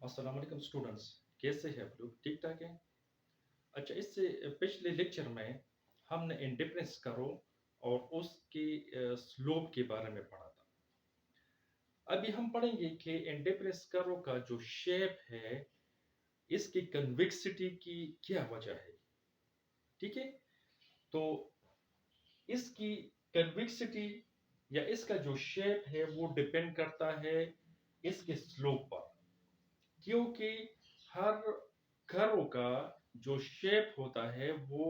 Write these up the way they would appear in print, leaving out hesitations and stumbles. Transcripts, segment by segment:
अस्सलाम वालेकुम स्टूडेंट्स। कैसे हैं आप लोग? ठीक ठाक हैं? अच्छा, इससे पिछले लेक्चर में हमने इंडिफरेंस करो और उसके स्लोप के बारे में पढ़ा था। अभी हम पढ़ेंगे कि इंडिफरेंस करो का जो शेप है, इसकी कन्वेक्सिटी की क्या वजह है। ठीक है, तो इसकी कन्वेक्सिटी या इसका जो शेप है वो डिपेंड करता है इसके स्लोप पर, क्योंकि हर कर्व का जो शेप होता है वो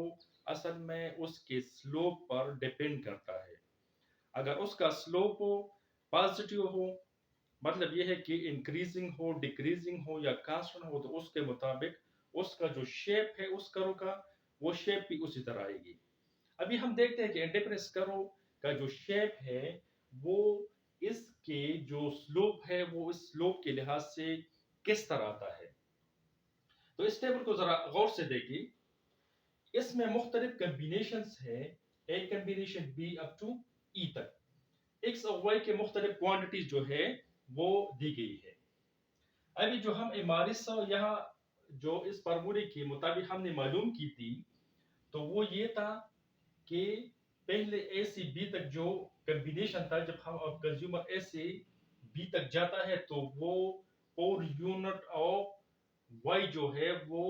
असल में उसके स्लोप पर डिपेंड करता है। अगर उसका स्लोप पॉजिटिव हो, मतलब यह है कि इंक्रीजिंग हो, डिक्रीजिंग हो या कांस्टेंट हो, तो उसके मुताबिक उसका जो शेप है उस कर्व का, वो शेप भी उसी तरह आएगी। अभी हम देखते हैं कि इंडिफरेंस कर्व का जो शेप है वो इसके जो स्लोप है वो इस स्लोप के लिहाज से किस तरह आता है। तो इस टेबल को जरा गौर से देखिए। इसमें मुख्तलिफ कम्बिनेशंस है, A combination B up to E तक। एक्स और वाई के मुख्तलिफ क्वांटिटीज जो है वो दी गई है। अभी जो हम इमारिस यहाँ जो इस फार्मूले के मुताबिक हमने मालूम की थी, तो वो ये था कि पहले ए से बी तक जो कम्बिनेशन था, जब हम कंज्यूमर ए से बी तक जाता है तो वो पर यूनिट ऑफ वाई जो है वो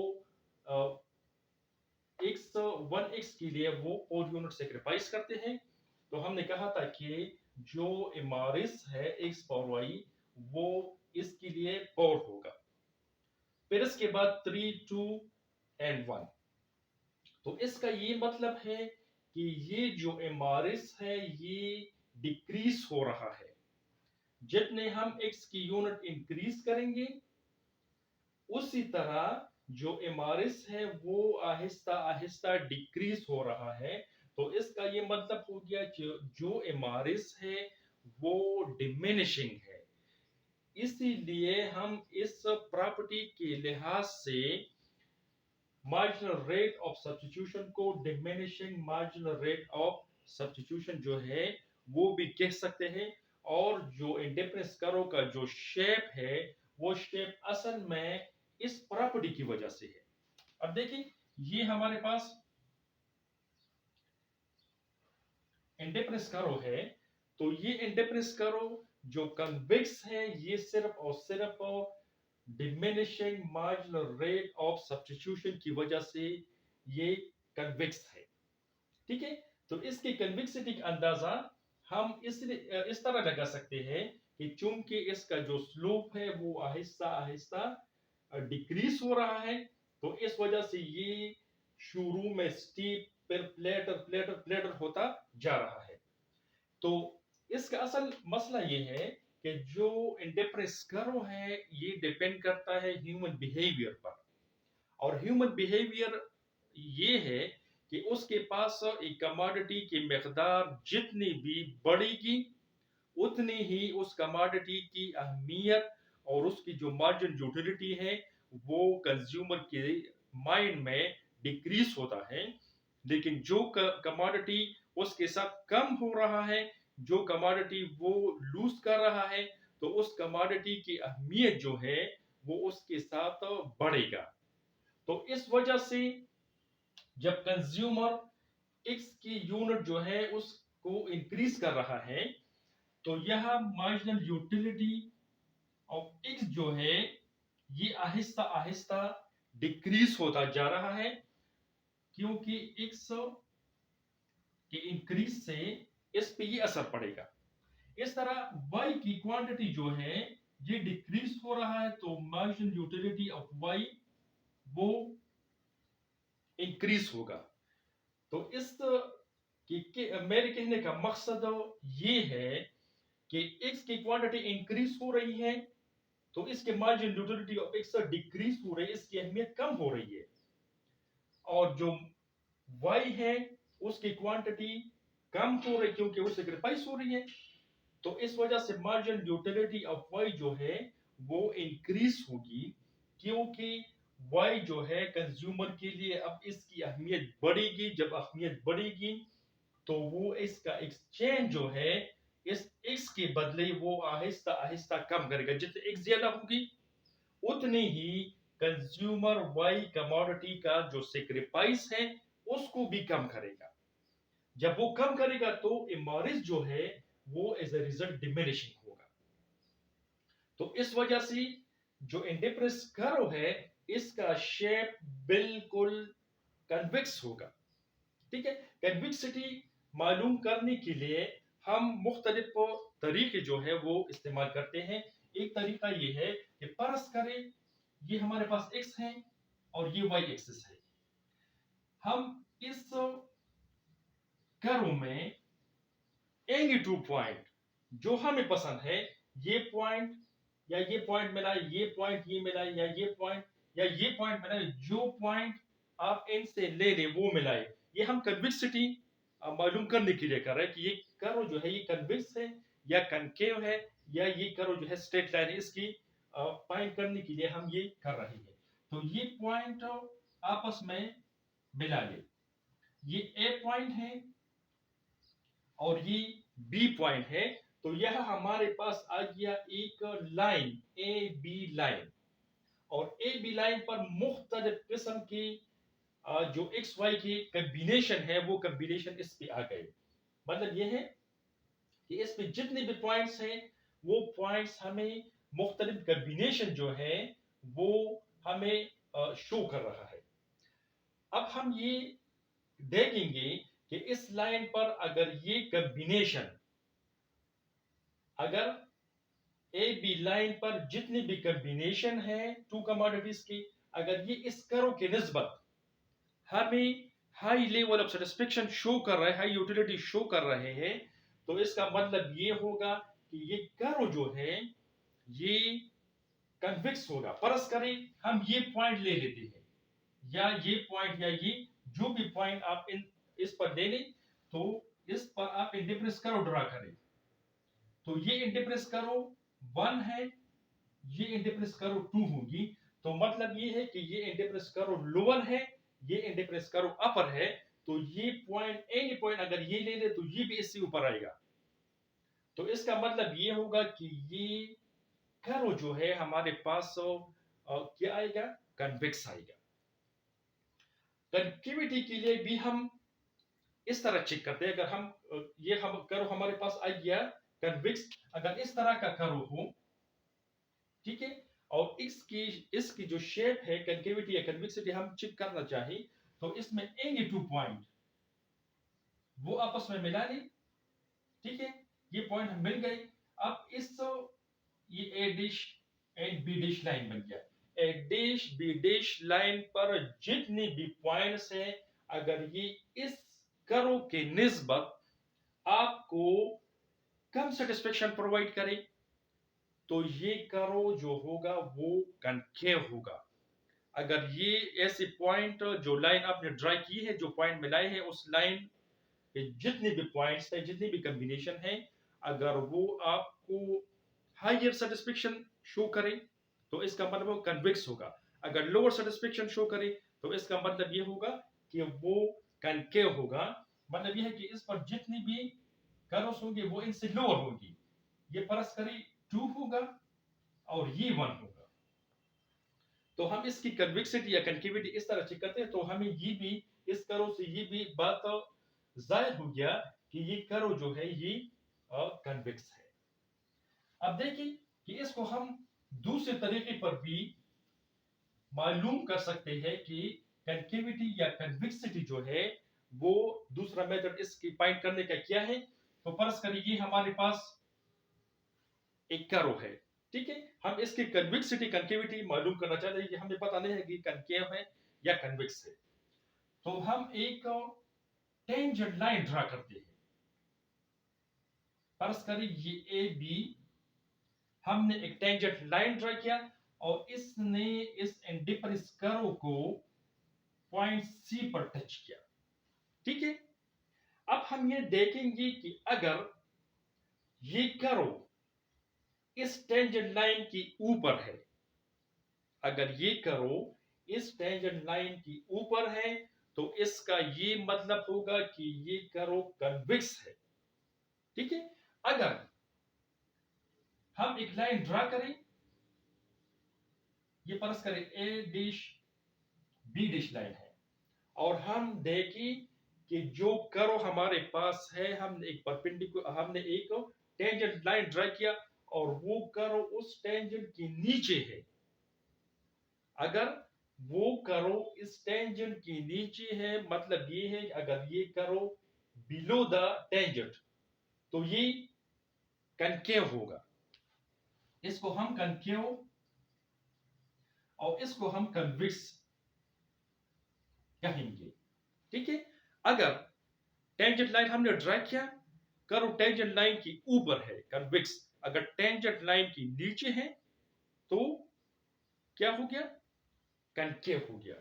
एक्स 1x के लिए वो और यूनिट सेक्रीफाइस करते हैं। तो हमने कहा था कि जो इमारिस है एक्स पावर वाई वो इसके लिए पावर होगा। फिर इसके बाद 3 2 एंड 1। तो इसका ये मतलब है कि ये जो इमारिस है ये डिक्रीज हो रहा है। जितने हम एक्स की यूनिट इंक्रीज करेंगे उसी तरह जो एमआरएस है वो आहिस्ता आहिस्ता डिक्रीज हो रहा है। तो इसका ये मतलब हो गया कि जो एमआरएस है वो डिमिनिशिंग है। इसीलिए हम इस प्रॉपर्टी के लिहाज से मार्जिनल रेट ऑफ सब्स्टिट्यूशन को diminishing marginal rate of substitution जो है वो भी कह सकते हैं। और जो इंडिफरेंस कर्व का जो शेप है वो शेप असल में इस प्रॉपर्टी की वजह से है। अब देखिए, ये हमारे पास इंडिफरेंस कर्व है। तो ये इंडिफरेंस कर्व जो कन्वेक्स है ये सिर्फ और सिर्फ diminishing marginal rate of substitution की वजह से ये कन्वेक्स है। ठीक है, तो इसकी कन्वेक्सिटी का अंदाजा हम इस तरह लगा सकते हैं कि चूंकि इसका जो स्लोप है वो आहिस्ता आहिस्ता डिक्रीज हो रहा है, तो इस वजह से ये शुरू में स्टीप फिर प्लेटर प्लेटर प्लेटर होता जा रहा है। तो इसका असल मसला ये है कि जो इंडिफरेंस कर्व है ये डिपेंड करता है ह्यूमन बिहेवियर पर। और ह्यूमन बिहेवियर ये है कि उसके पास एक कमोडिटी की मकदार जितनी भी बढ़ेगी उतनी ही उस कमोडिटी की अहमियत और उसकी जो मार्जिन यूटिलिटी है वो कंज्यूमर के माइंड में डिक्रीज होता है। लेकिन जो कमोडिटी उसके साथ कम हो रहा है, जो कमोडिटी वो लूज कर रहा है, तो उस कमोडिटी की अहमियत जो है वो उसके साथ बढ़ेगा। तो इस वजह से जब कंज्यूमर एक्स की यूनिट जो है उसको इंक्रीज कर रहा है, तो यह मार्जिनल यूटिलिटी ऑफ एक्स जो है ये आहिस्ता आहिस्ता डिक्रीज होता जा रहा है, क्योंकि एक्स के इंक्रीज से इस पे ये असर पड़ेगा। इस तरह y की क्वांटिटी जो है ये डिक्रीज हो रहा है, तो मार्जिनल यूटिलिटी ऑफ y वो इंक्रीज होगा। तो इस मेरे कहने का मकसद ये है कि x की क्वांटिटी इंक्रीज हो रही है तो इसके margin utility of x decrease हो रही है, इसकी अहमियत कम हो रही है। और जो y है उसकी क्वांटिटी कम हो रही क्योंकि वो सेक्रीफाइस हो रही है। तो इस वजह से मार्जिन यूटिलिटी ऑफ y जो है वो इंक्रीज होगी, क्योंकि y जो है कंज्यूमर के लिए अब इसकी अहमियत बढ़ेगी। जब अहमियत बढ़ेगी तो वो इसका एक्सचेंज जो है इस x के बदले वो आहिस्ता आहिस्ता कम करेगा। जितने x ज्यादा होगी उतनी ही कंज्यूमर वाई कमोडिटी का जो सेक्रीफाइस है उसको भी कम करेगा। जब वो कम करेगा तो इमारिस जो है वो एज ए रिजल्ट डिमिनिशिंग होगा। तो इस वजह से जो इंडिफरेंस कर्व है इसका शेप बिल्कुल कन्वेक्स होगा। ठीक है, कन्वेक्सिटी मालूम करने के लिए हम मुख्तलिफ तरीके जो है वो इस्तेमाल करते हैं। एक तरीका ये है कि फर्ज करें ये हमारे पास x है और ये y एक्सिस है। हम इस कर्व में एनी टू पॉइंट जो हमें पसंद है, ये पॉइंट या ये पॉइंट मिला, ये पॉइंट ये मिला, या ये पॉइंट या ये पॉइंट मिला, जो पॉइंट आप इनसे ले लें वो मिलाए। ये हम कन्विक्सिटी मालूम करने के लिए कर रहे हैं कि ये कर्व जो है ये कन्विक्स है या कनकेव है, या ये कर्व जो है स्ट्रेट लाइन है। इसकी फाइंड करने के लिए हम ये कर रहे हैं। तो ये पॉइंट आपस में मिला ले, ये ए पॉइंट है और ये बी पॉइंट है। तो यह हमारे पास आ गया एक लाइन ए बी लाइन, और ए बी लाइन पर मुख्तलिफ किस्म की जो एक्स वाई की कॉम्बिनेशन है वो कॉम्बिनेशन इस पे आ गए। मतलब ये है कि इस पे जितने भी पॉइंट्स हैं वो पॉइंट्स हमें मुख्तलिफ कॉम्बिनेशन जो है वो हमें शो कर रहा है। अब हम ये देखेंगे कि इस लाइन पर अगर ये कॉम्बिनेशन, अगर ए बी लाइन पर जितनी भी कॉम्बिनेशन है टू कमोडिटीज की, अगर ये इस कर्व की निस्बत हमें high level of satisfaction show कर रहे हैं, हाई यूटिलिटी शो कर रहे हैं, तो इसका मतलब ये होगा कि ये कर्व जो है ये कन्विक्स होगा। फर्ज करें हम ये पॉइंट ले लेते हैं, या ये पॉइंट, या ये जो भी पॉइंट आप इस पर ले लें, तो इस पर आप इंडिफरेंस कर्व ड्रा करें। तो ये इंडिफरेंस कर्व 1 है, ये इंडिफरेंस कर्व 2 होगी। तो मतलब ये है कि ये इंडिफरेंस कर्व लोअर है, ये इंडिफरेंस कर्व अपर है। तो ये पॉइंट, एनी पॉइंट अगर ये ले ले तो ये भी इससे ऊपर आएगा। तो इसका मतलब ये होगा कि ये कर्व जो है हमारे पास क्या आएगा, कन्वेक्स आएगा। कन्वेक्टिविटी के लिए भी हम इस तरह चेक करते हैं। अगर हम ये हम कर्व हमारे पास आ गया कन्वेक्स, अगर इस तरह का कर्व हो, ठीक है, और इसकी जो शेप है कन्केविटी या कन्वेक्सिटी हम चेक करना चाहे, तो इसमें एनी टू पॉइंट वो आपस में मिला ले। ठीक है, ये पॉइंट हम मिल गए। अब इस ये A dash and B dash line बन गया। A dash B dash line पर जितने भी पॉइंट्स हैं, अगर ये इस कर्व के निस्बत आपको कम सेटिस्फेक्शन प्रोवाइड करे, तो ये कर्व जो होगा वो कनकेव होगा। अगर ये ऐसे पॉइंट जो लाइन आपने ड्रा की है, जो पॉइंट मिलाए हैं, उस लाइन के जितने भी पॉइंट्स हैं, जितनी भी कॉम्बिनेशन है, अगर वो आपको हायर सेटिस्फेक्शन शो करे तो इसका मतलब वो कन्वेक्स होगा। अगर लोअर सेटिस्फेक्शन शो करे तो इसका मतलब ये होगा कि वो कनकेव होगा। मतलब ये है कि इस पर जितनी भी कर्व्स होंगे वो इनसे लोअर होगी। ये फर्ज करें 2 होगा और ये 1 होगा। तो हम इसकी कन्वेक्सिटी या कनकेविटी इस तरह चेक करते हैं। तो हमें ये भी इस कर्व से ये भी बात जाहिर हो गया कि ये कर्व जो है ये कन्वेक्स है। अब देखिए कि इसको हम दूसरे तरीके पर भी मालूम कर सकते हैं कि कनकेविटी या कन्वेक्सिटी जो है वो दूसरा मेथड इसकी फाइंड करने का क्या है। तो फर्ज करिए हमारे पास एक कर्व है, ठीक है, हम इसकी कन्वेक्सिटी कनकेविटी मालूम करना चाहते हैं कि हमें पता नहीं है कि कनकेव है या कन्वेक्स है। तो हम एक टेंजेंट लाइन ड्रा करते हैं। फर्ज करिए ये ए बी, हमने एक टेंजेंट लाइन ड्रा किया और इसने इस इंडिफरेंस कर्व को पॉइंट सी पर टच किया। ठीक है, अब हम ये देखेंगे कि अगर ये कर्व इस टेंजेंट लाइन की ऊपर है, अगर ये कर्व इस टेंजेंट लाइन की ऊपर है, तो इसका ये मतलब होगा कि ये कर्व कन्वेक्स है। ठीक है, अगर हम एक लाइन ड्रा करें ये फर्ज करें ए डिश बी डिश लाइन है, और हम देखें कि जो कर्व हमारे पास है, हमने एक टेंजेंट लाइन ड्रा किया, और वो कर्व उस टेंजेंट के नीचे है। अगर वो कर्व इस टेंजेंट के नीचे है, मतलब ये है कि अगर ये कर्व बिलो द टेंजेंट, तो ये कनकेव होगा। इसको हम कनकेव और इसको हम कन्विक्स कहेंगे। ठीक है। अगर टेंजेंट लाइन हमने ड्रा किया, कर्व टेंजेंट लाइन की ऊपर है कन्विक्स, अगर टेंजेंट लाइन की नीचे है तो क्या हो गया, कनकेव हो गया।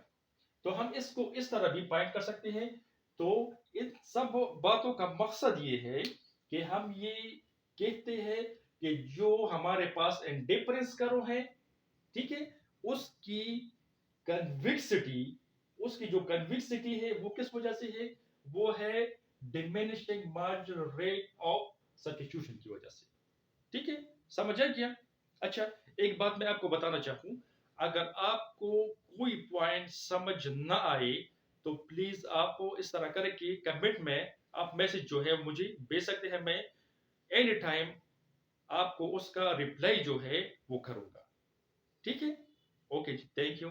तो हम इसको इस तरह भी पॉइंट कर सकते हैं। तो इन सब बातों का मकसद ये है कि हम ये कहते हैं कि जो हमारे पास इंडिफरेंस कर्व है, ठीक है, उसकी कन्विक्सिटी, उसकी जो कन्विक्सिटी है वो किस वजह से है, वो है diminishing marginal rate of substitution की वजह से। ठीक है, समझ आ गया। अच्छा, एक बात मैं आपको बताना चाहूं, अगर आपको कोई पॉइंट समझ ना आए तो प्लीज आप इस तरह करें कि कमेंट में आप मैसेज जो है मुझे भेज सकते हैं, मैं एनी टाइम आपको उसका रिप्लाई जो है वो करूंगा। ठीक है, ओके जी, थैंक यू।